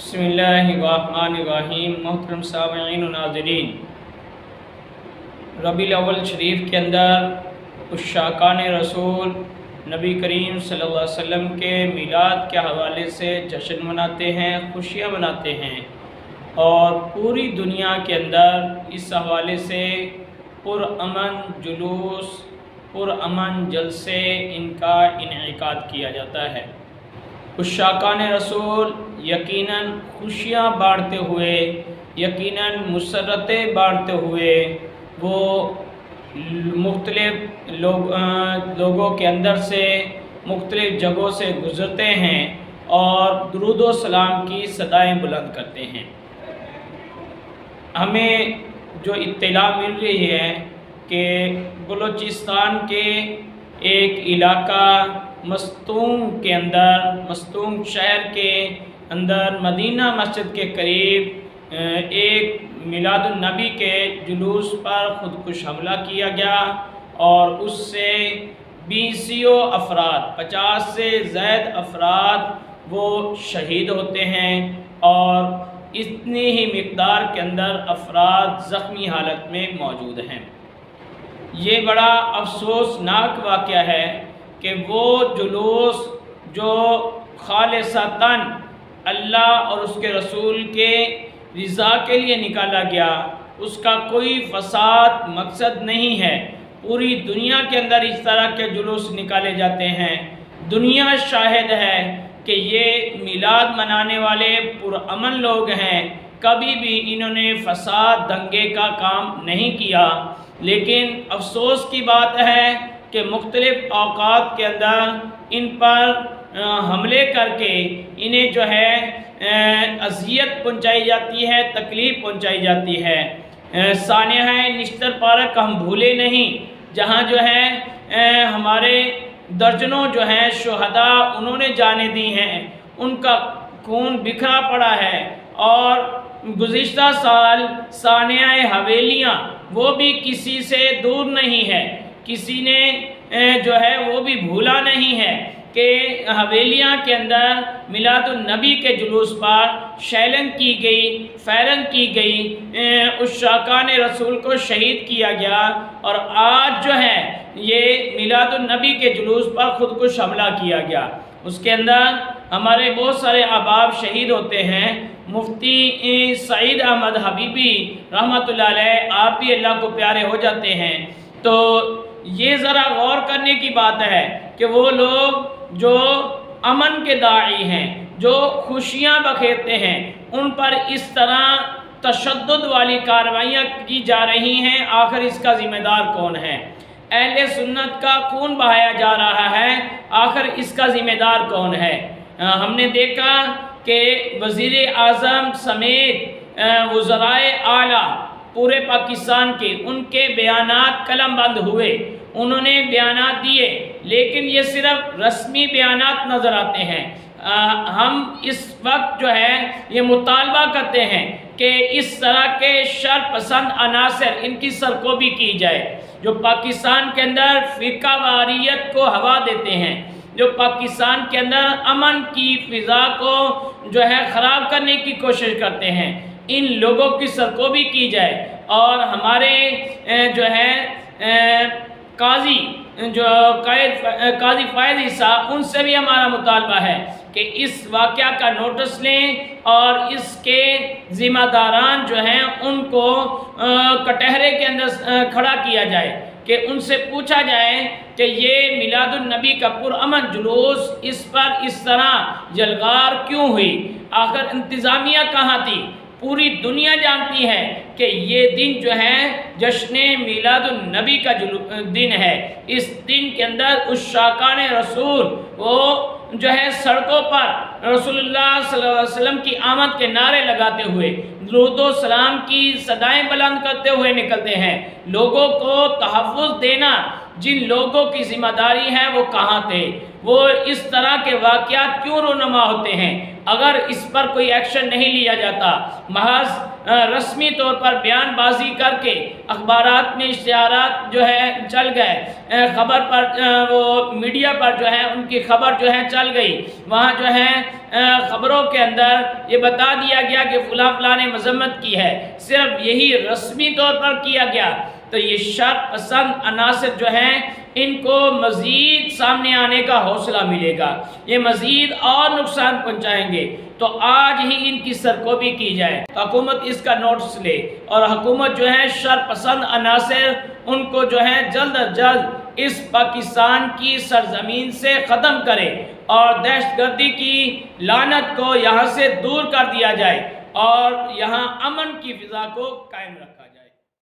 بسم اللہ الرحمن الرحیم۔ محترم سامعین و ناظرین، ربیع الاول شریف کے اندر عشاقان رسول نبی کریم صلی اللہ علیہ وسلم کے میلاد کے حوالے سے جشن مناتے ہیں، خوشیاں مناتے ہیں، اور پوری دنیا کے اندر اس حوالے سے پرامن جلوس، پرامن جلسے ان کا انعقاد کیا جاتا ہے۔ عشاقان رسول یقیناً خوشیاں بانٹتے ہوئے، یقیناً مسرتیں بانٹتے ہوئے وہ مختلف لوگوں کے اندر سے، مختلف جگہوں سے گزرتے ہیں اور درود و سلام کی صدائیں بلند کرتے ہیں۔ ہمیں جو اطلاع مل رہی ہے کہ بلوچستان کے ایک علاقہ مستونگ کے اندر، مستونگ شہر کے اندر مدینہ مسجد کے قریب ایک میلاد النبی کے جلوس پر خودکش حملہ کیا گیا، اور اس سے 20 افراد، 50 سے زائد افراد وہ شہید ہوتے ہیں، اور اتنی ہی مقدار کے اندر افراد زخمی حالت میں موجود ہیں۔ یہ بڑا افسوسناک واقعہ ہے کہ وہ جلوس جو خالصتاً اللہ اور اس کے رسول کے رضا کے لیے نکالا گیا، اس کا کوئی فساد مقصد نہیں ہے۔ پوری دنیا کے اندر اس طرح کے جلوس نکالے جاتے ہیں۔ دنیا شاہد ہے کہ یہ میلاد منانے والے پرامن لوگ ہیں، کبھی بھی انہوں نے فساد دنگے کا کام نہیں کیا، لیکن افسوس کی بات ہے کہ مختلف اوقات کے اندر ان پر حملے کر کے انہیں جو ہے اذیت پہنچائی جاتی ہے، تکلیف پہنچائی جاتی ہے۔ سانحہ نشتر پارک ہم بھولے نہیں، جہاں جو ہے ہمارے درجنوں جو ہیں شہداء انہوں نے جانیں دی ہیں، ان کا خون بکھرا پڑا ہے، اور گزشتہ سال سانحہ حویلیاں وہ بھی کسی سے دور نہیں ہے، کسی نے جو ہے وہ بھی بھولا نہیں ہے کہ حویلیاں کے اندر میلاد النبی کے جلوس پر شیلنگ کی گئی، فائرنگ کی گئی، عشاقان رسول کو شہید کیا گیا، اور آج جو ہے یہ میلاد النبی کے جلوس پر خودکش حملہ کیا گیا۔ اس کے اندر ہمارے بہت سارے احباب شہید ہوتے ہیں۔ مفتی سعید احمد حبیبی رحمۃ اللہ علیہ، آپ بھی اللہ کو پیارے ہو جاتے ہیں۔ تو یہ ذرا غور کرنے کی بات ہے کہ وہ لوگ جو امن کے داعی ہیں، جو خوشیاں بکھیرتے ہیں، ان پر اس طرح تشدد والی کارروائیاں کی جا رہی ہیں، آخر اس کا ذمہ دار کون ہے؟ اہل سنت کا خون بہایا جا رہا ہے، آخر اس کا ذمہ دار کون ہے؟ ہم نے دیکھا کہ وزیر اعظم سمیت وزرائے اعلیٰ پورے پاکستان کے، ان کے بیانات قلم بند ہوئے، انہوں نے بیانات دیے، لیکن یہ صرف رسمی بیانات نظر آتے ہیں۔ ہم اس وقت جو ہے یہ مطالبہ کرتے ہیں کہ اس طرح کے شر پسند عناصر ان کی سرکوبی کی جائے، جو پاکستان کے اندر فرقہ واریت کو ہوا دیتے ہیں، جو پاکستان کے اندر امن کی فضا کو جو ہے خراب کرنے کی کوشش کرتے ہیں، ان لوگوں کی سرکوبی کی جائے، اور ہمارے جو ہے قاضی فائز عیسیٰ، ان سے بھی ہمارا مطالبہ ہے کہ اس واقعہ کا نوٹس لیں، اور اس کے ذمہ داران جو ہیں ان کو کٹہرے کے اندر کھڑا کیا جائے، کہ ان سے پوچھا جائے کہ یہ میلاد النبی کا پرامن جلوس اس پر اس طرح یلغار کیوں ہوئی؟ آخر انتظامیہ کہاں تھی؟ پوری دنیا جانتی ہے کہ یہ دن جو ہے جشن میلاد النبی کا دن ہے۔ اس دن کے اندر عشاقان رسول وہ جو ہے سڑکوں پر رسول اللہ صلی اللہ علیہ وسلم کی آمد کے نعرے لگاتے ہوئے، درود و سلام کی صدائیں بلند کرتے ہوئے نکلتے ہیں۔ لوگوں کو تحفظ دینا جن لوگوں کی ذمہ داری ہے وہ کہاں تھے؟ وہ اس طرح کے واقعات کیوں رونما ہوتے ہیں؟ اگر اس پر کوئی ایکشن نہیں لیا جاتا، محض رسمی طور پر بیان بازی کر کے اخبارات میں اشتہارات جو ہے چل گئے، خبر پر وہ میڈیا پر جو ہے ان کی خبر جو ہے چل گئی، وہاں جو ہے خبروں کے اندر یہ بتا دیا گیا کہ فلاں فلاں نے مذمت کی ہے، صرف یہی رسمی طور پر کیا گیا، تو یہ شر پسند عناصر جو ہیں ان کو مزید سامنے آنے کا حوصلہ ملے گا، یہ مزید اور نقصان پہنچائیں گے، تو آج ہی ان کی سرکوبی کی جائے۔ حکومت اس کا نوٹس لے اور حکومت جو ہے شر پسند عناصر ان کو جو ہے جلد از جلد اس پاکستان کی سرزمین سے ختم کرے اور دہشت گردی کی لعنت کو یہاں سے دور کر دیا جائے اور یہاں امن کی فضا کو قائم رکھا۔